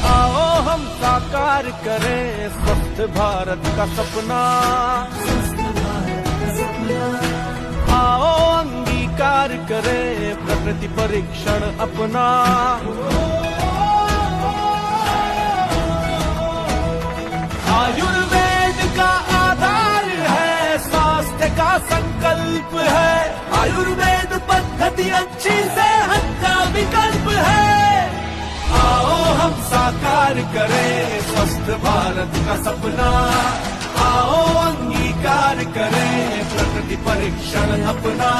आओ हम साकार करें स्वस्थ भारत का सपना, आओ अंगीकार करें प्रकृति परीक्षण अपना। आयुर्वेद का आधार है, स्वास्थ्य का संकल्प है, आयुर्वेद पद्धति अच्छी सेहत का विकल्प है। आओ हम साकार करें स्वस्थ भारत का सपना, आओ अंगीकार करें प्रकृति परीक्षण अपना।